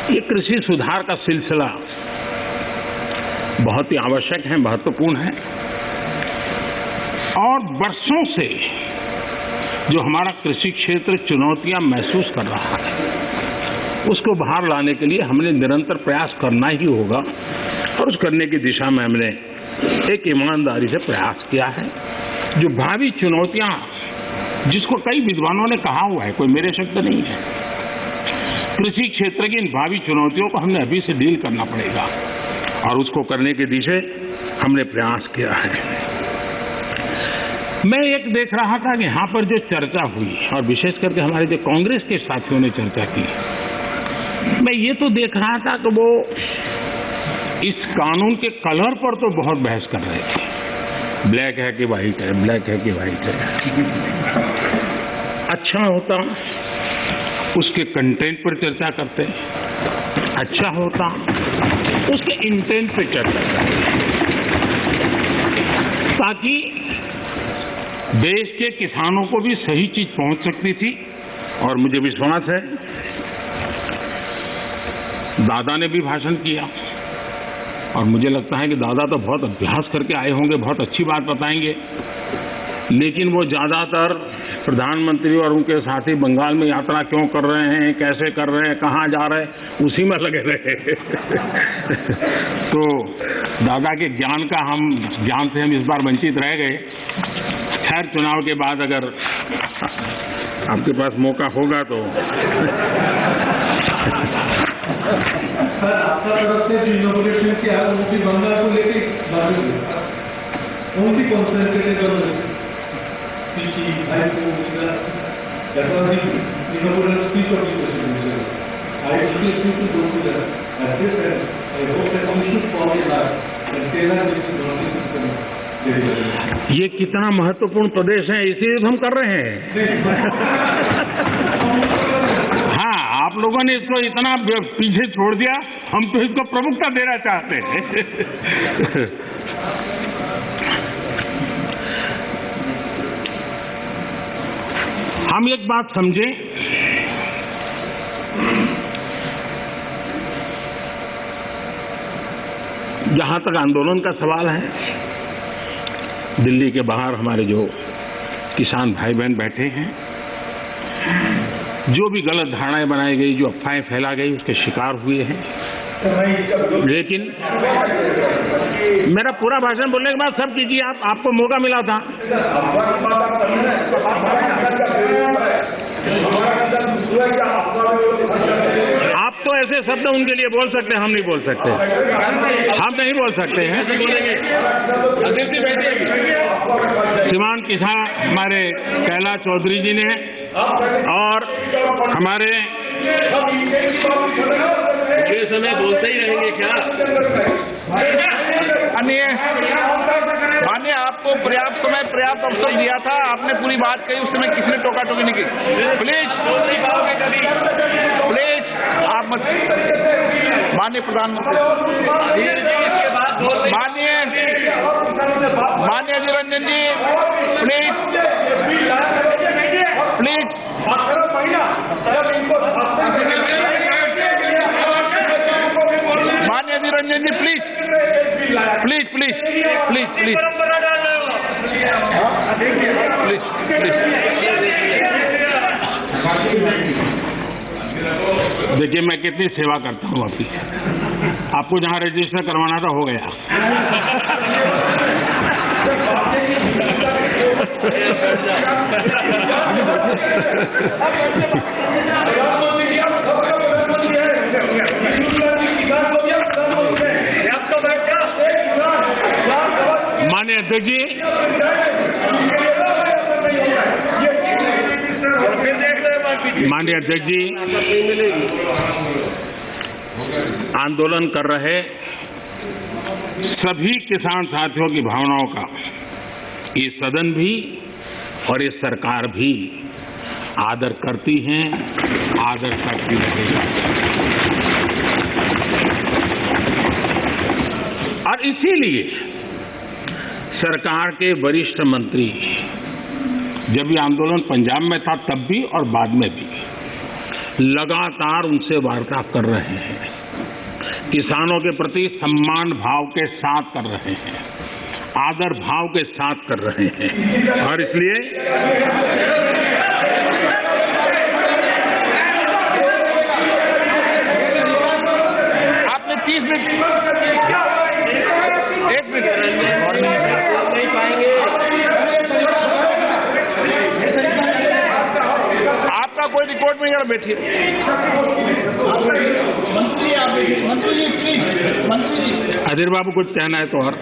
ये कृषि सुधार का सिलसिला बहुत ही आवश्यक है, महत्वपूर्ण है और वर्षों से जो हमारा कृषि क्षेत्र चुनौतियां महसूस कर रहा है उसको बाहर लाने के लिए हमने निरंतर प्रयास करना ही होगा और उस करने की दिशा में हमने एक ईमानदारी से प्रयास किया है। जो भावी चुनौतियां, जिसको कई विद्वानों ने कहा हुआ है, कोई मेरे शब्द नहीं है, कृषि क्षेत्र की इन भावी चुनौतियों को हमने अभी से डील करना पड़ेगा और उसको करने की दिशा हमने प्रयास किया है। मैं एक देख रहा था कि यहां पर जो चर्चा हुई और विशेष करके हमारे जो कांग्रेस के साथियों ने चर्चा की, मैं ये तो देख रहा था कि वो इस कानून के कलर पर तो बहुत बहस कर रहे थे, ब्लैक है कि व्हाइट है, ब्लैक है कि व्हाइट है। अच्छा होता उसके कंटेंट पर चर्चा करते, अच्छा होता उसके इंटेंट पर चर्चा करते, ताकि देश के किसानों को भी सही चीज पहुंच सकती थी। और मुझे विश्वास है दादा ने भी भाषण किया और मुझे लगता है कि दादा तो बहुत अभ्यास करके आए होंगे, बहुत अच्छी बात बताएंगे, लेकिन वो ज्यादातर प्रधानमंत्री और उनके साथी बंगाल में यात्रा क्यों कर रहे हैं, कैसे कर रहे हैं, कहाँ जा रहे हैं, उसी में लगे रहे। तो दादा के ज्ञान से हम इस बार वंचित रह गए। खैर, चुनाव के बाद अगर आपके पास मौका होगा तो सर, आपका तरफ से जो इनोग्रेशन किया है वो भी बंगाल को लेकर कौन सी कॉन्सेंट्रेटेड ये कितना महत्वपूर्ण प्रदेश है, इसीलिए हम कर रहे हैं। हाँ, आप लोगों ने इसको इतना पीछे छोड़ दिया, हम तो इसको प्रमुखता देना चाहते हैं। हम एक बात समझें, जहां तक आंदोलन का सवाल है, दिल्ली के बाहर हमारे जो किसान भाई बहन बैठे हैं, जो भी गलत धारणाएं बनाई गई, जो अफवाहें फैला गई, उसके शिकार हुए हैं। लेकिन मेरा पूरा भाषण बोलने के बाद सब कीजिए, आपको मौका मिला था। आप तो ऐसे शब्द उनके लिए बोल सकते हैं, हम नहीं बोल सकते, हम नहीं बोल सकते हैं। श्रीमान किसान हमारे कैलाश चौधरी जी ने और हमारे ये समय बोलते ही रहेंगे क्या? माननीय, आपको पर्याप्त समय, पर्याप्त अवसर दिया था, आपने पूरी बात कही, उस समय किसने टोका टोकी नहीं की। प्लीज आप मत, माननीय प्रधानमंत्री, माननीय अधीर रंजन जी, प्लीज माननीय अधीर रंजन जी, प्लीज देखिए, मैं कितनी सेवा करता हूँ आपकी। आपको जहाँ रजिस्टर करवाना था हो गया। माननीय अध्यक्ष जी, माननीय अध्यक्ष जी, आंदोलन कर रहे सभी किसान साथियों की भावनाओं का ये सदन भी और ये सरकार भी आदर करती हैं, आदर करती रहेगी। और इसीलिए सरकार के वरिष्ठ मंत्री, जब ये आंदोलन पंजाब में था तब भी और बाद में भी, लगातार उनसे वार्ता कर रहे हैं, किसानों के प्रति सम्मान भाव के साथ कर रहे हैं, आदर भाव के साथ कर रहे हैं। और इसलिए आपने 30 मिनट, एक मिनट नहीं पाएंगे। आपका कोई रिकॉर्ड नहीं कर, बैठिए। अधीर बाबू कुछ कहना है तो और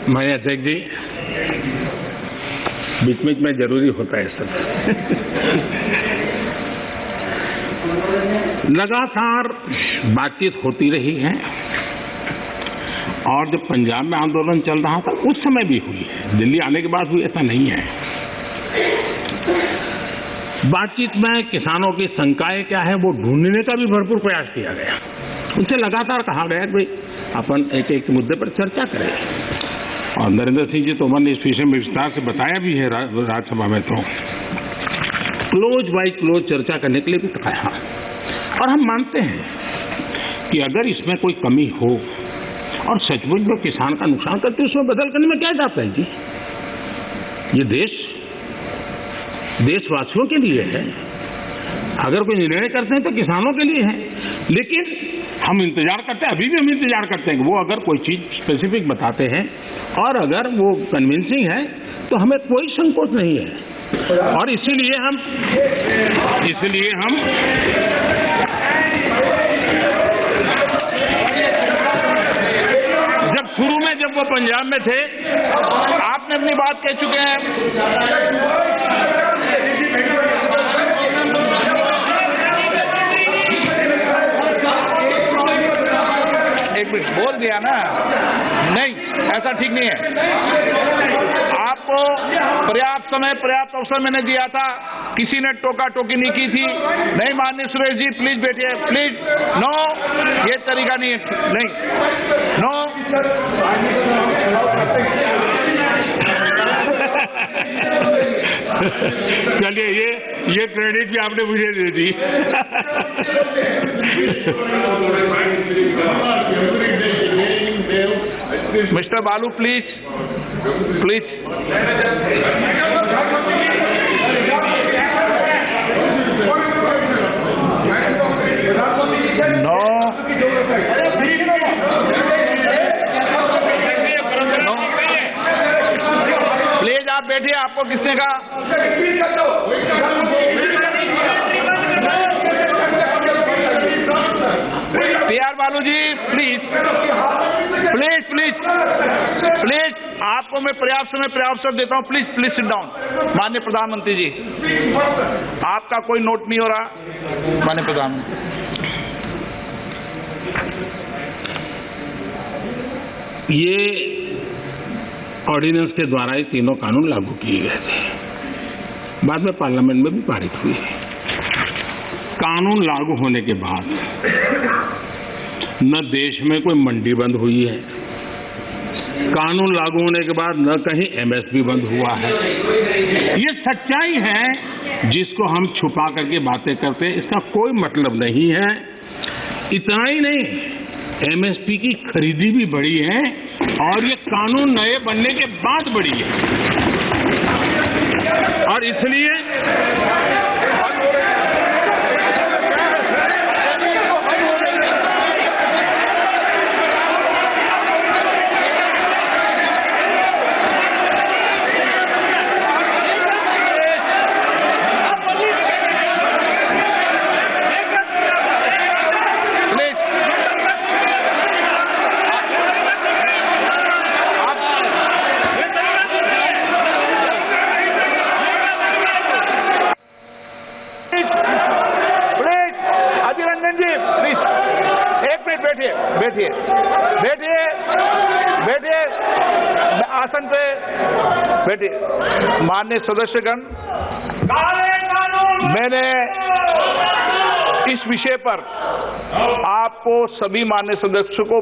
मैं अध्यक्ष जी, बीच बीच में जरूरी होता है सब। लगातार बातचीत होती रही है और जब पंजाब में आंदोलन चल रहा था उस समय भी हुई है, दिल्ली आने के बाद हुई ऐसा नहीं है। बातचीत में किसानों की शंकाएं क्या है वो ढूंढने का भी भरपूर प्रयास किया गया। उनसे लगातार कहा गया कि भाई अपन एक एक मुद्दे पर चर्चा करें, और नरेंद्र सिंह जी तोमर ने इस विषय में विस्तार से बताया भी है राज्यसभा में, तो क्लोज बाय क्लोज चर्चा करने के लिए भी कहा। और हम मानते हैं कि अगर इसमें कोई कमी हो और सचमुच में किसान का नुकसान करते उसमें बदल करने में क्या जाता है जी। ये देशवासियों के लिए है, अगर कोई निर्णय करते हैं तो किसानों के लिए है। लेकिन हम इंतजार करते हैं, अभी भी हम इंतजार करते हैं कि वो अगर कोई चीज स्पेसिफिक बताते हैं और अगर वो कन्विंसिंग है तो हमें कोई संकोच नहीं है। और इसीलिए हम जब वो पंजाब में थे, आपने अपनी बात कह चुके हैं। एक मिनट बोल दिया ना, नहीं ऐसा ठीक नहीं है। आपको पर्याप्त समय पर्याप्त अवसर मैंने दिया था, किसी ने टोका टोकी नहीं की थी। नहीं माननीय सुरेश जी, प्लीज बैठिए, प्लीज। नो, ये तरीका नहीं है, नहीं, नो। चलिए, ये क्रेडिट भी आपने मुझे दे दी। मिस्टर बालू, प्लीज प्लीज। नो, प्लीज आप बैठिए। आपको किसने कहा? पीआर बालू जी, प्लीज प्लीज प्लीज प्लीज, आपको मैं पर्याप्त समय पर्याप्त अवसर देता हूं। Please please sit down. माननीय प्रधानमंत्री जी, आपका कोई नोट नहीं हो रहा। माननीय प्रधानमंत्री, ये ऑर्डिनेंस के द्वारा ये तीनों कानून लागू किए गए थे, बाद में पार्लियामेंट में भी पारित हुए। कानून लागू होने के बाद न देश में कोई मंडी बंद हुई है, कानून लागू होने के बाद न कहीं एमएसपी बंद हुआ है। ये सच्चाई है जिसको हम छुपा करके बातें करते हैं, इसका कोई मतलब नहीं है। इतना ही नहीं, एमएसपी की खरीदी भी बढ़ी है और ये कानून नए बनने के बाद बढ़ी है। और इसलिए बैठिए, आसन पे बैठिए। माननीय सदस्यगण, मैंने इस विषय पर आपको सभी माननीय सदस्यों को